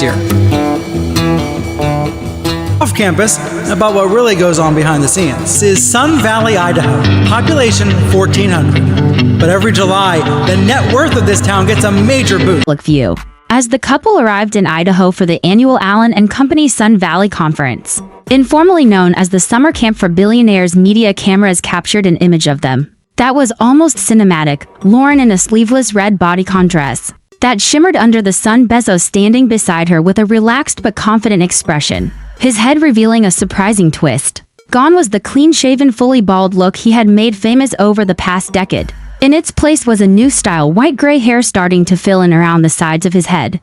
next year. Off campus, about what really goes on behind the scenes, this is Sun Valley, Idaho, population 1,400. But every July, the net worth of this town gets a major boost. View. As the couple arrived in Idaho for the annual Allen & Company Sun Valley Conference, informally known as the Summer Camp for Billionaires, media cameras captured an image of them that was almost cinematic. Lauren in a sleeveless red bodycon dress that shimmered under the sun, Bezos standing beside her with a relaxed but confident expression, his head revealing a surprising twist. Gone was the clean-shaven, fully bald look he had made famous over the past decade. In its place was a new style, white-gray hair starting to fill in around the sides of his head.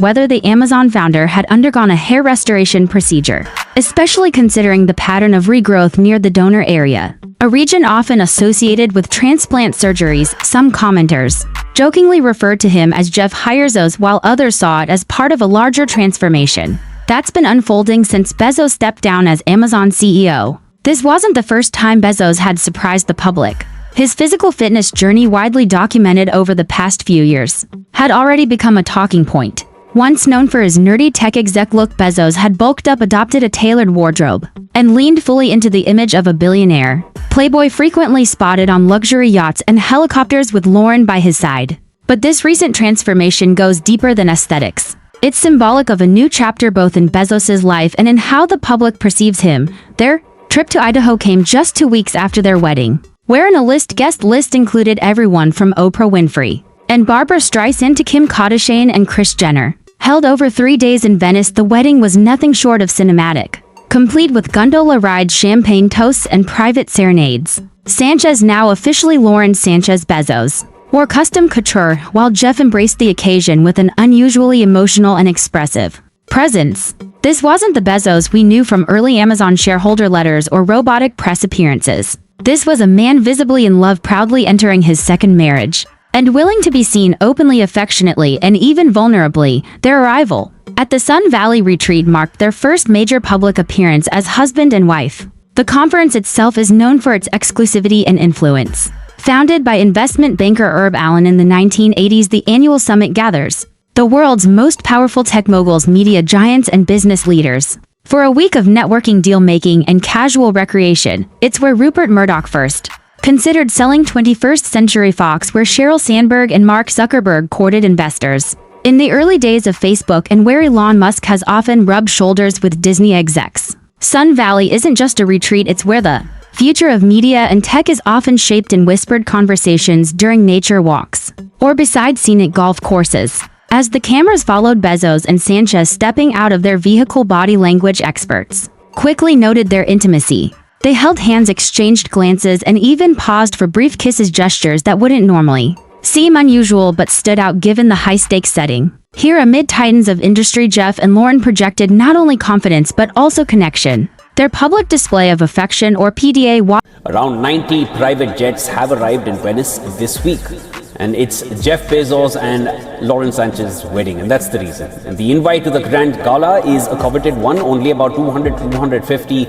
Whether the Amazon founder had undergone a hair restoration procedure, especially considering the pattern of regrowth near the donor area, a region often associated with transplant surgeries. Some commenters jokingly referred to him as Jeff Bezos, while others saw it as part of a larger transformation that's been unfolding since Bezos stepped down as Amazon CEO. This wasn't the first time Bezos had surprised the public. His physical fitness journey, widely documented over the past few years, had already become a talking point. Once known for his nerdy tech exec look, Bezos had bulked up, adopted a tailored wardrobe, and leaned fully into the image of a billionaire playboy, frequently spotted on luxury yachts and helicopters with Lauren by his side. But this recent transformation goes deeper than aesthetics. It's symbolic of a new chapter both in Bezos' life and in how the public perceives him. Their trip to Idaho came just 2 weeks after their wedding, wherein a guest list included everyone from Oprah Winfrey and Barbra Streisand to Kim Kardashian and Kris Jenner. Held over 3 days in Venice, the wedding was nothing short of cinematic, complete with gondola rides, champagne toasts, and private serenades. Sanchez, now officially Lauren Sanchez Bezos, wore custom couture, while Jeff embraced the occasion with an unusually emotional and expressive presence. This wasn't the Bezos we knew from early Amazon shareholder letters or robotic press appearances. This was a man visibly in love, proudly entering his second marriage, and willing to be seen openly, affectionately, and even vulnerably. Their arrival at the Sun Valley retreat marked their first major public appearance as husband and wife. The conference itself is known for its exclusivity and influence. Founded by investment banker Herb Allen in the 1980s, the annual summit gathers the world's most powerful tech moguls, media giants, and business leaders for a week of networking, deal-making, and casual recreation. It's where Rupert Murdoch first considered selling 21st Century Fox, where Sheryl Sandberg and Mark Zuckerberg courted investors in the early days of Facebook, and where Elon Musk has often rubbed shoulders with Disney execs. Sun Valley isn't just a retreat, it's where the future of media and tech is often shaped in whispered conversations during nature walks or beside scenic golf courses. As the cameras followed Bezos and Sanchez stepping out of their vehicle, body language experts quickly noted their intimacy. They held hands, exchanged glances, and even paused for brief kisses, gestures that wouldn't normally seem unusual but stood out given the high-stakes setting. Here, amid titans of industry, Jeff and Lauren projected not only confidence but also connection. Their public display of affection, or PDA. Around 90 private jets have arrived in Venice this week. And it's Jeff Bezos and Lauren Sanchez's wedding, and that's the reason. And the invite to the grand gala is a coveted one. Only about 200 to 250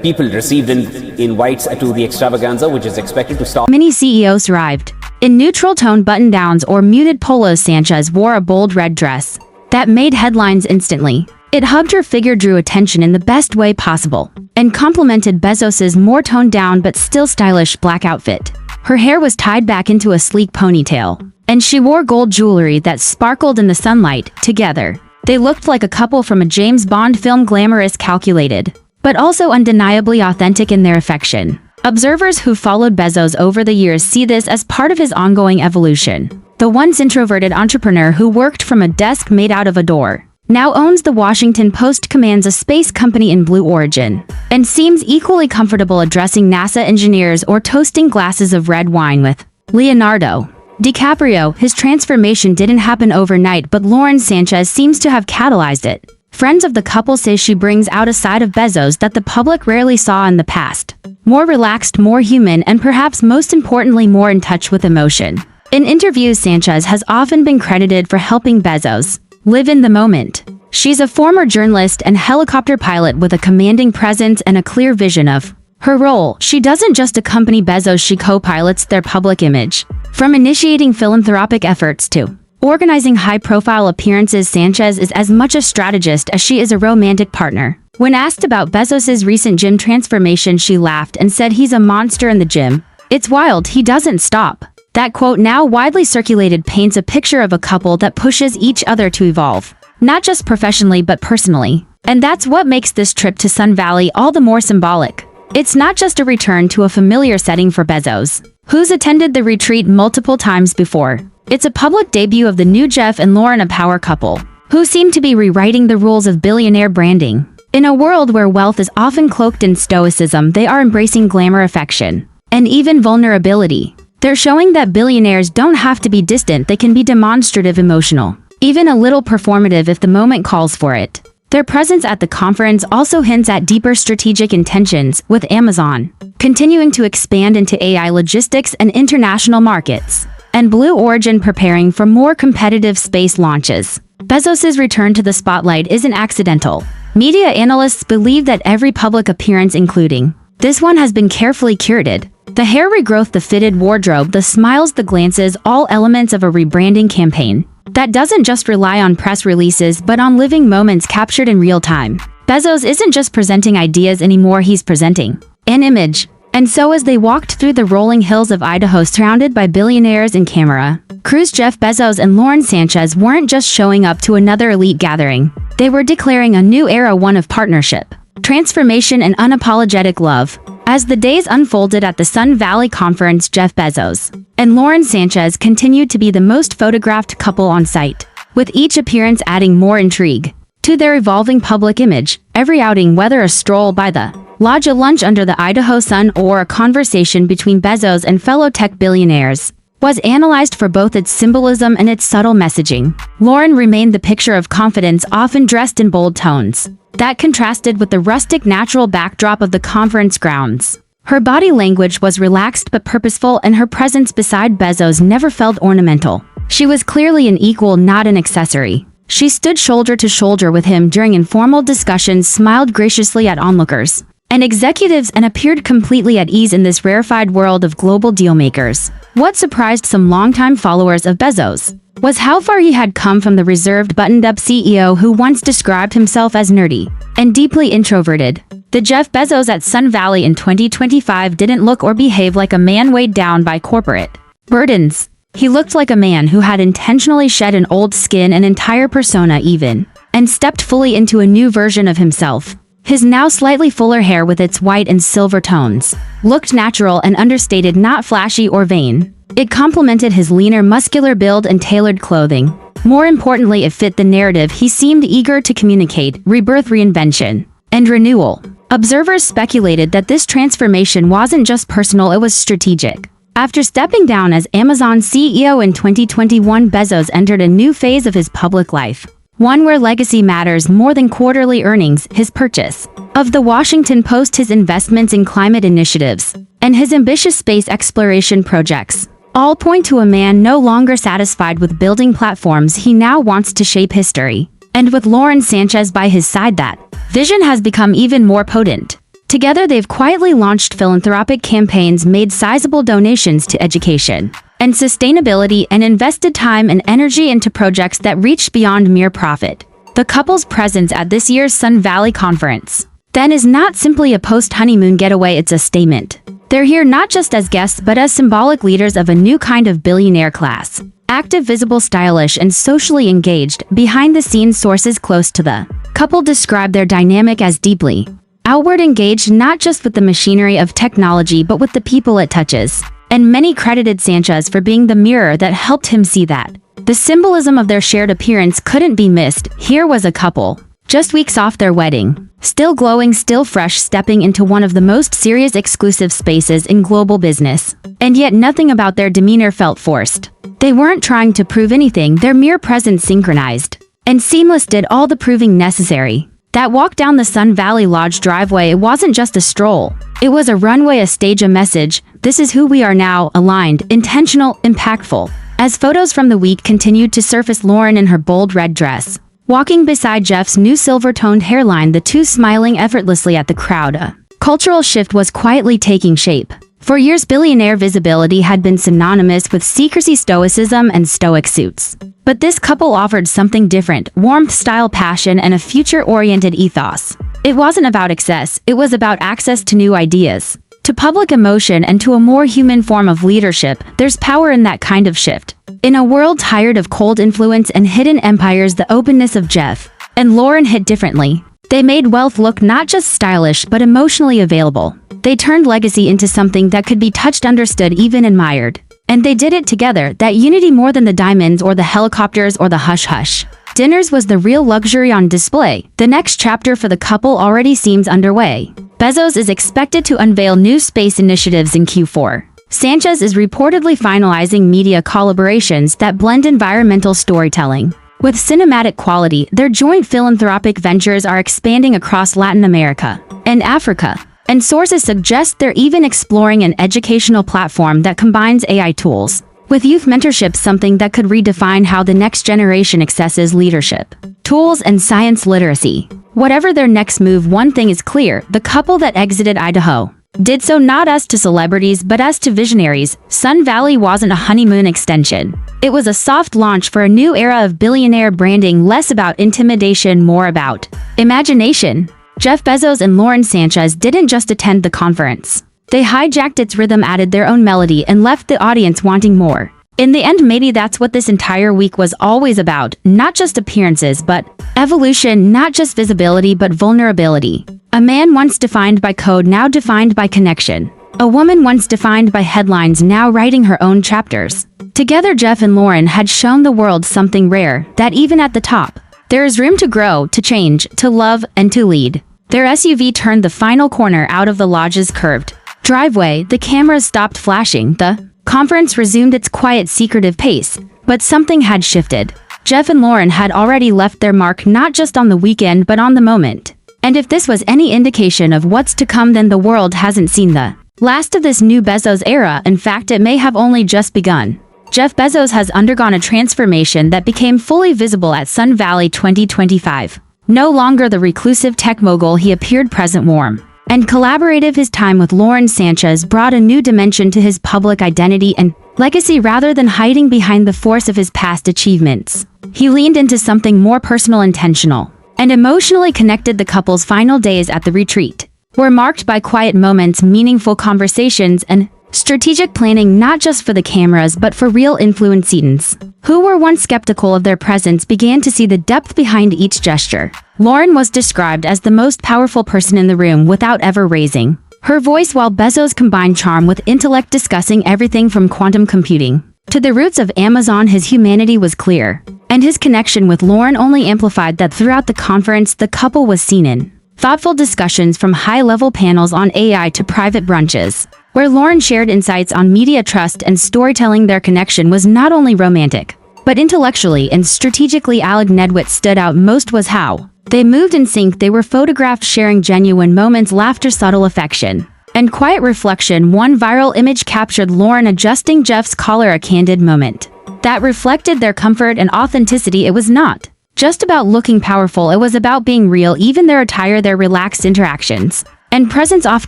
people received invites to the extravaganza, which is expected to start. Many CEOs arrived in neutral tone button-downs or muted polos. Sanchez wore a bold red dress that made headlines instantly. It hugged her figure, drew attention in the best way possible, and complemented Bezos's more toned-down but still stylish black outfit. Her hair was tied back into a sleek ponytail, and she wore gold jewelry that sparkled in the sunlight. Together, they looked like a couple from a James Bond film, glamorous, calculated, but also undeniably authentic in their affection. Observers who followed Bezos over the years see this as part of his ongoing evolution. The once introverted entrepreneur who worked from a desk made out of a door now owns the Washington Post, commands a space company in Blue Origin, and seems equally comfortable addressing NASA engineers or toasting glasses of red wine with Leonardo DiCaprio. His transformation didn't happen overnight, but Lauren Sanchez seems to have catalyzed it. Friends of the couple say she brings out a side of Bezos that the public rarely saw in the past. More relaxed, more human, and perhaps most importantly, more in touch with emotion. In interviews, Sanchez has often been credited for helping Bezos live in the moment. She's a former journalist and helicopter pilot with a commanding presence and a clear vision of her role. She doesn't just accompany Bezos, she co-pilots their public image. From initiating philanthropic efforts to organizing high-profile appearances, Sanchez is as much a strategist as she is a romantic partner. When asked about Bezos' recent gym transformation, she laughed and said he's a monster in the gym. It's wild, he doesn't stop. That quote, now widely circulated, paints a picture of a couple that pushes each other to evolve, not just professionally but personally. And that's what makes this trip to Sun Valley all the more symbolic. It's not just a return to a familiar setting for Bezos, who's attended the retreat multiple times before. It's a public debut of the new Jeff and Lauren, a power couple, who seem to be rewriting the rules of billionaire branding. In a world where wealth is often cloaked in stoicism, they are embracing glamour, affection, and even vulnerability. They're showing that billionaires don't have to be distant, they can be demonstrative, emotional, even a little performative if the moment calls for it. Their presence at the conference also hints at deeper strategic intentions, with Amazon continuing to expand into AI logistics and international markets, and Blue Origin preparing for more competitive space launches. Bezos' return to the spotlight isn't accidental. Media analysts believe that every public appearance, including this one, has been carefully curated. The hair regrowth, the fitted wardrobe, the smiles, the glances, all elements of a rebranding campaign that doesn't just rely on press releases but on living moments captured in real time. Bezos isn't just presenting ideas anymore, he's presenting an image. And so as they walked through the rolling hills of Idaho surrounded by billionaires and camera crews, Jeff Bezos and Lauren Sanchez weren't just showing up to another elite gathering. They were declaring a new era, one of partnership, transformation, and unapologetic love. As the days unfolded at the Sun Valley conference, Jeff Bezos and Lauren Sanchez continued to be the most photographed couple on site, with each appearance adding more intrigue to their evolving public image. Every outing, whether a stroll by the lodge, a lunch under the Idaho sun, or a conversation between Bezos and fellow tech billionaires, was analyzed for both its symbolism and its subtle messaging. Lauren remained the picture of confidence, often dressed in bold tones that contrasted with the rustic, natural backdrop of the conference grounds. Her body language was relaxed but purposeful, and her presence beside Bezos never felt ornamental. She was clearly an equal, not an accessory. She stood shoulder to shoulder with him during informal discussions, smiled graciously at onlookers and executives, and appeared completely at ease in this rarefied world of global dealmakers. What surprised some longtime followers of Bezos was how far he had come from the reserved, buttoned-up CEO who once described himself as nerdy and deeply introverted. The Jeff Bezos at Sun Valley in 2025 didn't look or behave like a man weighed down by corporate burdens. He looked like a man who had intentionally shed an old skin, an entire persona even, and stepped fully into a new version of himself. His now slightly fuller hair, with its white and silver tones, looked natural and understated, not flashy or vain. It complemented his leaner, muscular build and tailored clothing. More importantly, it fit the narrative he seemed eager to communicate: rebirth, reinvention, and renewal. Observers speculated that this transformation wasn't just personal, it was strategic. After stepping down as Amazon CEO in 2021, Bezos entered a new phase of his public life, one where legacy matters more than quarterly earnings. His purchase of the Washington Post, his investments in climate initiatives, and his ambitious space exploration projects all point to a man no longer satisfied with building platforms. He now wants to shape history. And with Lauren Sanchez by his side, that vision has become even more potent. Together, they've quietly launched philanthropic campaigns, made sizable donations to education and sustainability, and invested time and energy into projects that reached beyond mere profit. The couple's presence at this year's Sun Valley conference then is not simply a post-honeymoon getaway, it's a statement. They're here not just as guests but as symbolic leaders of a new kind of billionaire class. Active, visible, stylish, and socially engaged. Behind-the-scenes sources close to the couple describe their dynamic as deeply outward, engaged not just with the machinery of technology but with the people it touches. And many credited Sanchez for being the mirror that helped him see that. The symbolism of their shared appearance couldn't be missed. Here was a couple, just weeks off their wedding, still glowing, still fresh, stepping into one of the most serious, exclusive spaces in global business. And yet nothing about their demeanor felt forced. They weren't trying to prove anything, their mere presence, synchronized and seamless, did all the proving necessary. That walk down the Sun Valley Lodge driveway, it wasn't just a stroll. It was a runway, a stage, a message. This is who we are now, aligned, intentional, impactful. As photos from the week continued to surface, Lauren in her bold red dress, walking beside Jeff's new silver-toned hairline, the two smiling effortlessly at the crowd. A cultural shift was quietly taking shape. For years, billionaire visibility had been synonymous with secrecy, stoicism, and stoic suits. But this couple offered something different: warmth, style, passion, and a future-oriented ethos. It wasn't about excess, it was about access to new ideas, to public emotion, and to a more human form of leadership. There's power in that kind of shift. In a world tired of cold influence and hidden empires, the openness of Jeff and Lauren hit differently. They made wealth look not just stylish but emotionally available. They turned legacy into something that could be touched, understood, even admired. And they did it together. That unity, more than the diamonds or the helicopters or the hush-hush dinners, was the real luxury on display. The next chapter for the couple already seems underway. Bezos is expected to unveil new space initiatives in Q4. Sanchez is reportedly finalizing media collaborations that blend environmental storytelling with cinematic quality. Their joint philanthropic ventures are expanding across Latin America and Africa, and sources suggest they're even exploring an educational platform that combines AI tools with youth mentorship, something that could redefine how the next generation accesses leadership, tools, and science literacy. Whatever their next move, one thing is clear: the couple that exited Idaho did so not as to celebrities but as to visionaries. Sun Valley wasn't a honeymoon extension. It was a soft launch for a new era of billionaire branding, less about intimidation, more about imagination. Jeff Bezos and Lauren Sanchez didn't just attend the conference. They hijacked its rhythm, added their own melody, and left the audience wanting more. In the end, maybe that's what this entire week was always about: not just appearances, but evolution; not just visibility, but vulnerability. A man once defined by code, now defined by connection. A woman once defined by headlines, now writing her own chapters. Together, Jeff and Lauren had shown the world something rare: that even at the top, there is room to grow, to change, to love, and to lead. Their SUV turned the final corner out of the lodge's curved driveway. The cameras stopped flashing. The conference resumed its quiet, secretive pace. But something had shifted. Jeff and Lauren had already left their mark, not just on the weekend but on the moment. And if this was any indication of what's to come, then the world hasn't seen the last of this new Bezos era. In fact, it may have only just begun. Jeff Bezos has undergone a transformation that became fully visible at Sun Valley 2025. No longer the reclusive tech mogul he appeared, present, warm, and collaborative. His time with Lauren Sanchez brought a new dimension to his public identity and legacy. Rather than hiding behind the force of his past achievements, he leaned into something more personal, intentional, and emotionally connected. The couple's final days at the retreat were marked by quiet moments, meaningful conversations, and strategic planning, not just for the cameras but for real influencers who were once skeptical of their presence began to see the depth behind each gesture. Lauren was described as the most powerful person in the room without ever raising her voice, while Bezos combined charm with intellect, discussing everything from quantum computing to the roots of Amazon. His humanity was clear, and his connection with Lauren only amplified that. Throughout the conference, the couple was seen in thoughtful discussions, from high-level panels on AI to private brunches, where Lauren shared insights on media, trust, and storytelling. Their connection was not only romantic, but intellectually and strategically allied. What stood out most was how they moved in sync. They were photographed sharing genuine moments, laughter, subtle affection, and quiet reflection. One viral image captured Lauren adjusting Jeff's collar, a candid moment that reflected their comfort and authenticity. It was not just about looking powerful, it was about being real. Even their attire, their relaxed interactions, and presence off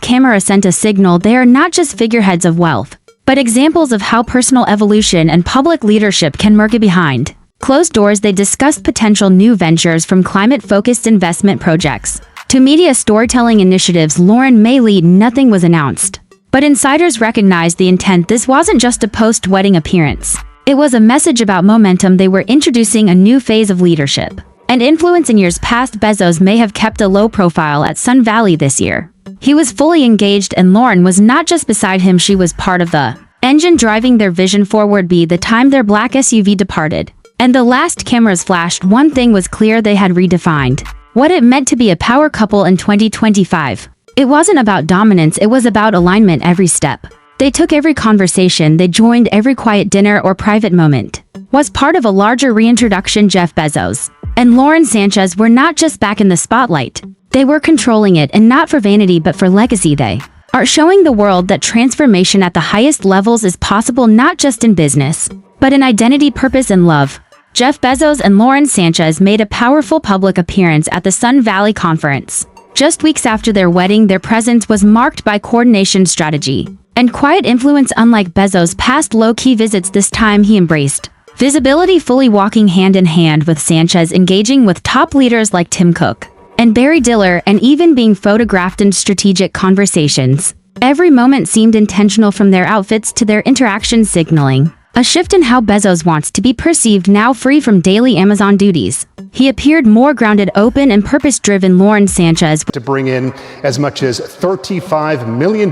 camera sent a signal. They are not just figureheads of wealth, but examples of how personal evolution and public leadership can merge behind closed doors. They discussed potential new ventures, from climate-focused investment projects to media storytelling initiatives Lauren may lead. Nothing was announced, but insiders recognized the intent. This wasn't just a post-wedding appearance. It was a message about momentum. They were introducing a new phase of leadership and influence. In years past, Bezos may have kept a low profile at Sun Valley. This year, he was fully engaged, and Lauren was not just beside him, she was part of the engine driving their vision forward. By the time their black SUV departed and the last cameras flashed, one thing was clear: they had redefined what it meant to be a power couple in 2025. It wasn't about dominance, it was about alignment. Every step they took, every conversation they joined, every quiet dinner or private moment was part of a larger reintroduction. Jeff Bezos and Lauren Sanchez were not just back in the spotlight, they were controlling it, and not for vanity but for legacy. They are showing the world that transformation at the highest levels is possible, not just in business, But in identity, purpose, and love, Jeff Bezos and Lauren Sanchez made a powerful public appearance at the Sun Valley Conference. Just weeks after their wedding, their presence was marked by coordination, strategy, and quiet influence. Unlike Bezos' past low-key visits, this time he embraced visibility, fully walking hand in hand with Sanchez, engaging with top leaders like Tim Cook and Barry Diller, and even being photographed in strategic conversations. Every moment seemed intentional, from their outfits to their interactions, signaling a shift in how Bezos wants to be perceived. Now free from daily Amazon duties, he appeared more grounded, open, and purpose-driven. Lauren Sanchez to bring in as much as $35 million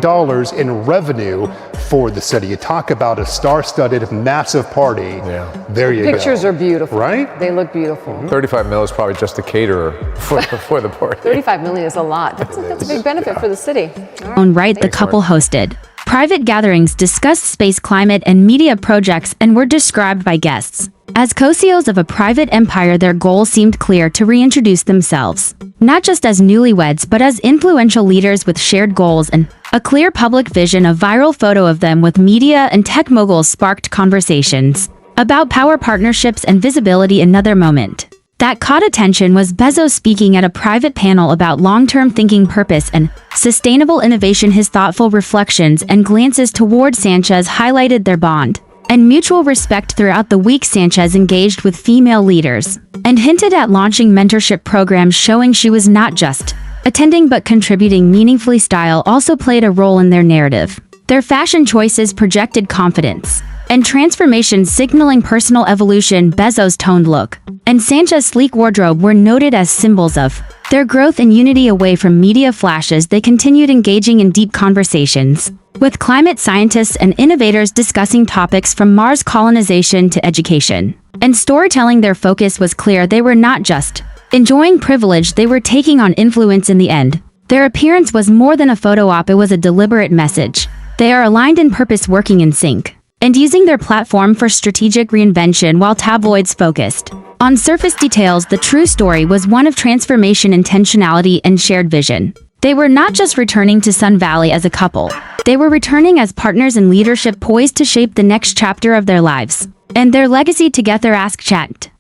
in revenue for the city. You talk about a star-studded, massive party. Yeah. There you go. Pictures are beautiful. Right? They look beautiful. 35 mil is probably just the caterer for the party. 35 million is a lot. That's a big benefit for the city. own right, the couple hosted private gatherings, discussed space, climate, and media projects, and were described by guests as co-CEOs of a private empire. Their goal seemed clear: to reintroduce themselves, not just as newlyweds, but as influential leaders with shared goals and a clear public vision. A viral photo of them with media and tech moguls sparked conversations about power, partnerships, and visibility. Another moment that caught attention was Bezos speaking at a private panel about long-term thinking, purpose, and sustainable innovation. His thoughtful reflections and glances toward Sanchez highlighted their bond and mutual respect. Throughout the week, Sanchez engaged with female leaders and hinted at launching mentorship programs, showing she was not just attending but contributing meaningfully. Style also played a role in their narrative. Their fashion choices projected confidence and transformation, signaling personal evolution. Bezos' toned look and Sanchez's sleek wardrobe were noted as symbols of their growth and unity. Away from media flashes, they continued engaging in deep conversations with climate scientists and innovators, discussing topics from Mars colonization to education and storytelling. Their focus was clear: they were not just enjoying privilege, they were taking on influence. In the end, their appearance was more than a photo op, it was a deliberate message. They are aligned in purpose, working in sync, and using their platform for strategic reinvention. While tabloids focused on surface details, the true story was one of transformation, intentionality, and shared vision. They were not just returning to Sun Valley as a couple, they were returning as partners in leadership, poised to shape the next chapter of their lives and their legacy together. Ask Chat.